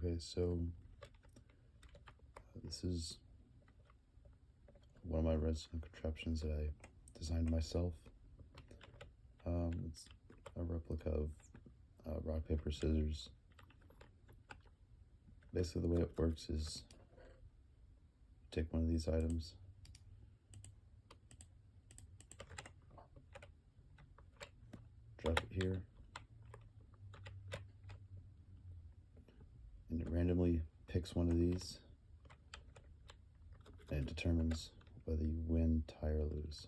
Okay, so this is one of my redstone contraptions that I designed myself. It's a replica of rock, paper, scissors. Basically, the way it works is take one of these items, drop it here, and it randomly picks one of these, and it determines whether you win, tie, or lose.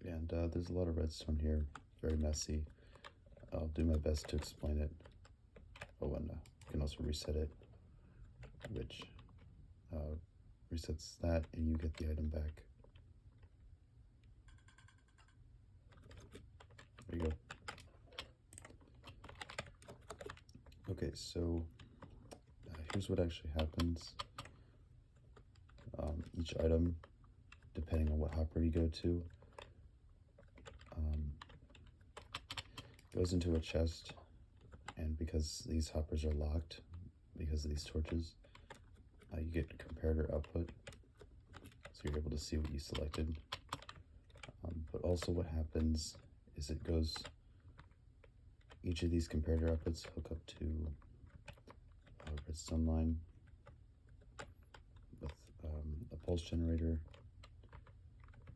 And there's a lot of redstone here, very messy. I'll do my best to explain it. Oh, and you can also reset it, which resets that, and you get the item back. There you go. Okay, so here's what actually happens. Each item, depending on what hopper you go to, goes into a chest, and because these hoppers are locked, because of these torches, you get comparator output, so you're able to see what you selected. But also what happens is each of these comparator outputs hook up to a redstone line with a pulse generator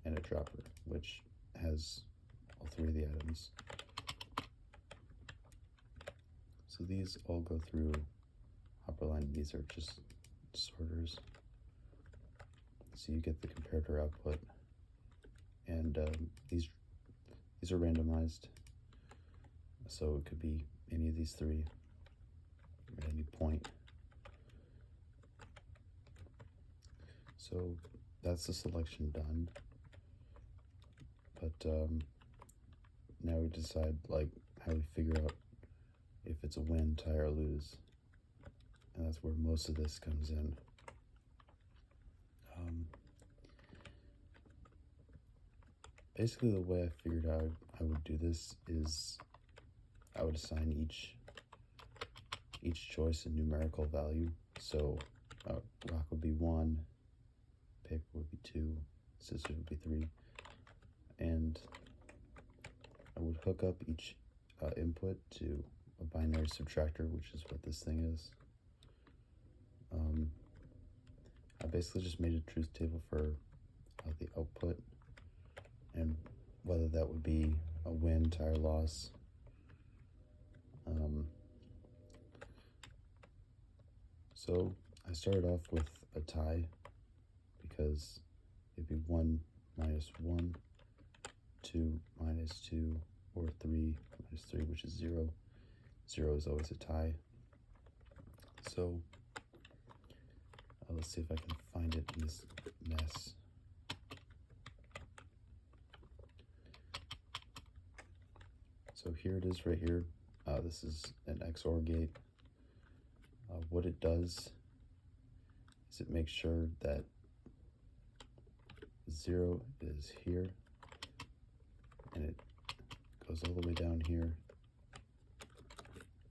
and a dropper, which has all three of the items. So these all go through hopper line. These are just sorters. So you get the comparator output, and these are randomized. So it could be any of these three at any point. So that's the selection done. But now we decide how we figure out if it's a win, tie, or lose. And that's where most of this comes in. Basically, the way I figured out I would do this is I would assign each choice a numerical value. So rock would be 1, paper would be 2, scissors would be 3, and I would hook up each input to a binary subtractor, which is what this thing is. I basically just made a truth table for the output and whether that would be a win, tie, or loss. So I started off with a tie because it'd be 1 minus 1, 2 minus 2, or 3 minus 3, which is 0. 0 is always a tie. So let's see if I can find it in this mess. So here it is right here. This is an XOR gate. What it does is it makes sure that 0 is here, and it goes all the way down here,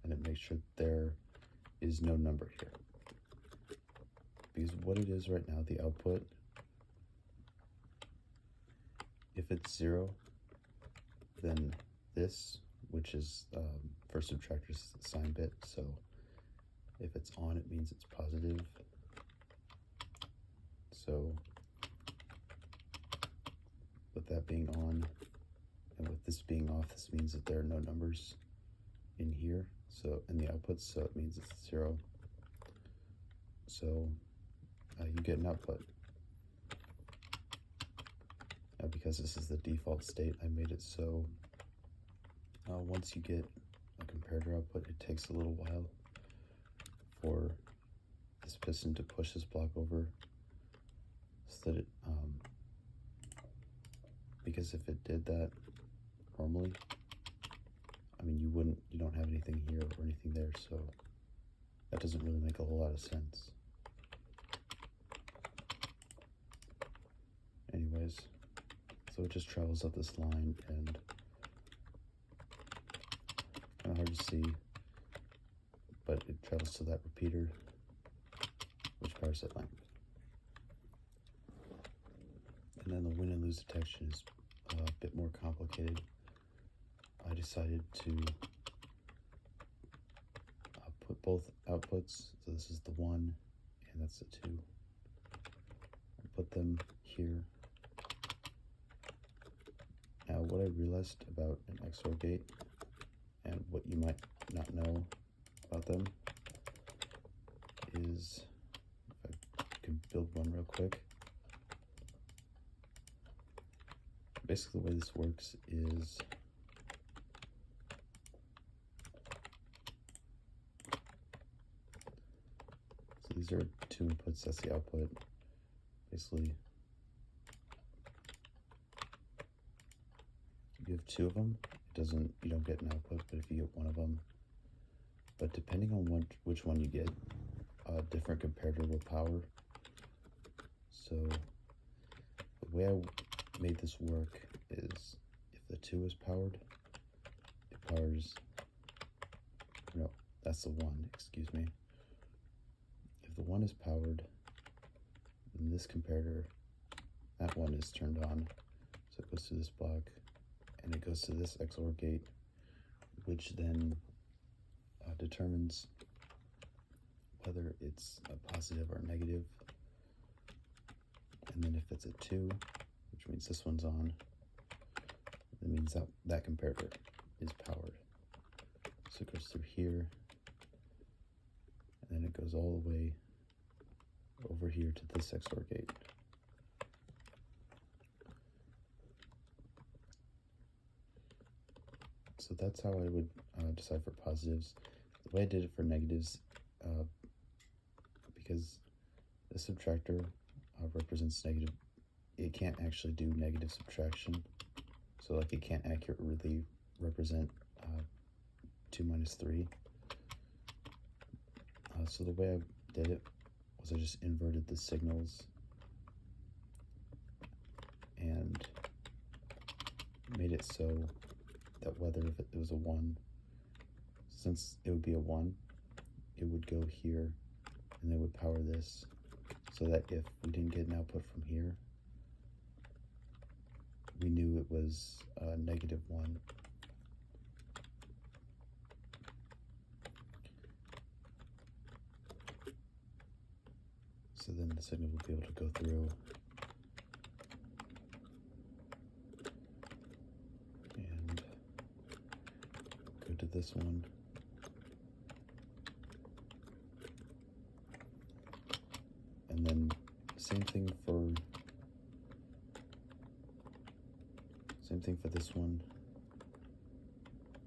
and it makes sure there is no number here. Because what it is right now, the output, if it's 0, then this, which is first subtractor's sign bit, so if it's on, it means it's positive. So with that being on and with this being off, this means that there are no numbers in here, so in the output, so it means it's 0. So you get an output. Now, because this is the default state, I made it so once you get a comparator output, it takes a little while for this piston to push this block over, so that it, because if it did that normally, I mean, you don't have anything here or anything there, so that doesn't really make a whole lot of sense. Anyways, so it just travels up this line, and kind of hard to see, but it travels to that repeater, which powers that lamp. And then the win and lose detection is a bit more complicated. I decided to put both outputs, so this is the 1 and that's the 2, and put them here. Now what I realized about an XOR gate, and what you might not know about them, is, if I can build one real quick. Basically the way this works is these are 2 inputs, that's the output. Basically, if you have 2 of them, you don't get an output, but if you get 1 of them, but depending on which one you get, a different comparator will power. So the way I made this work is, if the 2 is powered, it powers, no, that's the 1, excuse me. If the 1 is powered, then this comparator, that one is turned on, so it goes to this block, and it goes to this XOR gate, which then determines whether it's a positive or negative. And then if it's a 2, which means this one's on, that means that comparator is powered. So it goes through here, and then it goes all the way over here to this XOR gate. So that's how I would decide for positives. The way I did it for negatives, because the subtractor represents negative, it can't actually do negative subtraction. So like it can't accurately represent 2 minus 3. So the way I did it was I just inverted the signals and made it so that whether if it was a 1, since it would be a 1, it would go here and it would power this, so that if we didn't get an output from here, we knew it was a negative 1. So then the signal will be able to go through and go to this one. And then same thing for this one.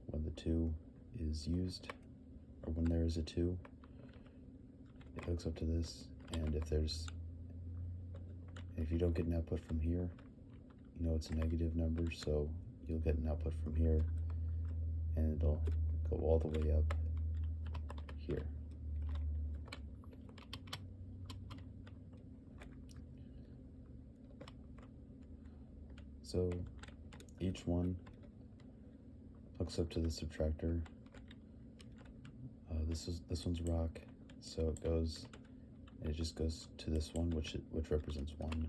When the 2 is used, or when there is a 2, it hooks up to this, and if you don't get an output from here, you know it's a negative number, so you'll get an output from here, and it'll go all the way up here. So each one hooks up to the subtractor. This one's rock, so it goes, and it just goes to this one, which represents 1.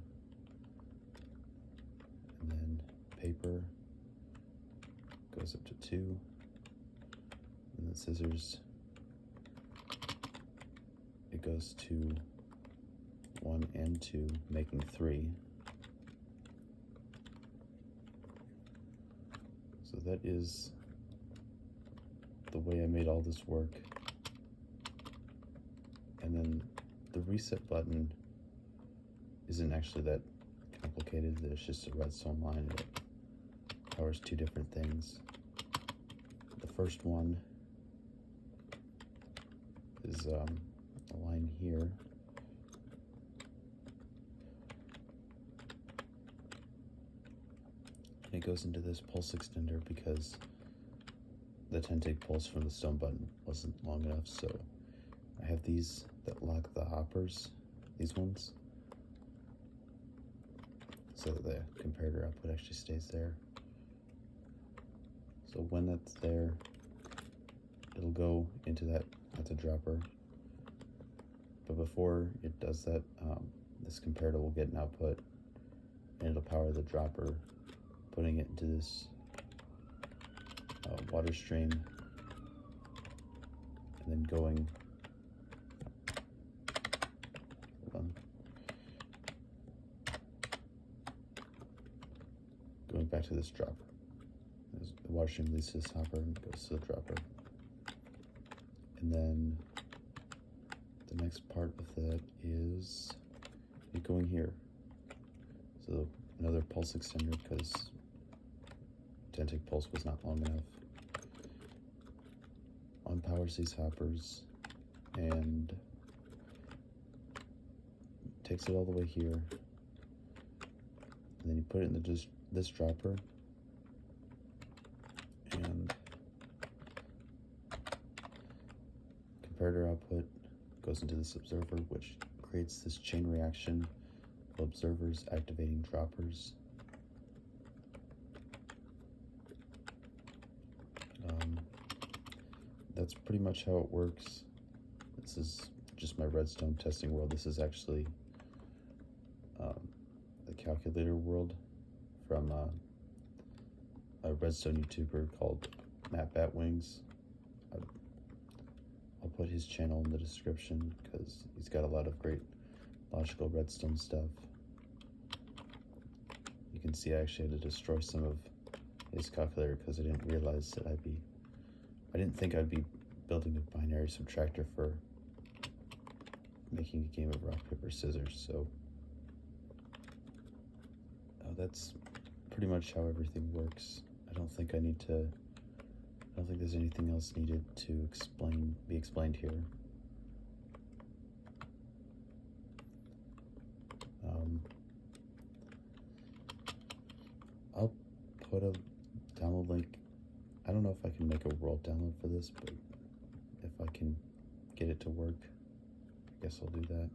And then paper goes up to 2, and then scissors, it goes to 1 and 2, making 3. So that is the way I made all this work. And then the reset button isn't actually that complicated. There's just a redstone line that powers 2 different things. The first one is a line here. And it goes into this pulse extender because the 10-tick pulse from the stone button wasn't long enough, so I have these that lock the hoppers, these ones, so that the comparator output actually stays there. So when that's there, it'll go into that That's a dropper. But before it does that, this comparator will get an output, and it'll power the dropper, putting it into this water stream, and then going back to this dropper. The water stream leads to this hopper and goes to the dropper. And then the next part of that is it going here. So another pulse extender, because Dentic pulse was not long enough. Unpowers these hoppers and takes it all the way here. And then you put it in this dropper, and comparator output goes into this observer, which creates this chain reaction of observers activating droppers. That's pretty much how it works. This is just my redstone testing world. This is actually the calculator world from a redstone YouTuber called Matt Batwings. I'll put his channel in the description because he's got a lot of great logical redstone stuff. You can see I actually had to destroy some of his calculator because I didn't realize that I didn't think I'd be building a binary subtractor for making a game of rock, paper, scissors. So that's pretty much how everything works. I don't think there's anything else needed to be explained here. I'll put a download link. I don't know if I can make a world download for this, but if I can get it to work, I guess I'll do that.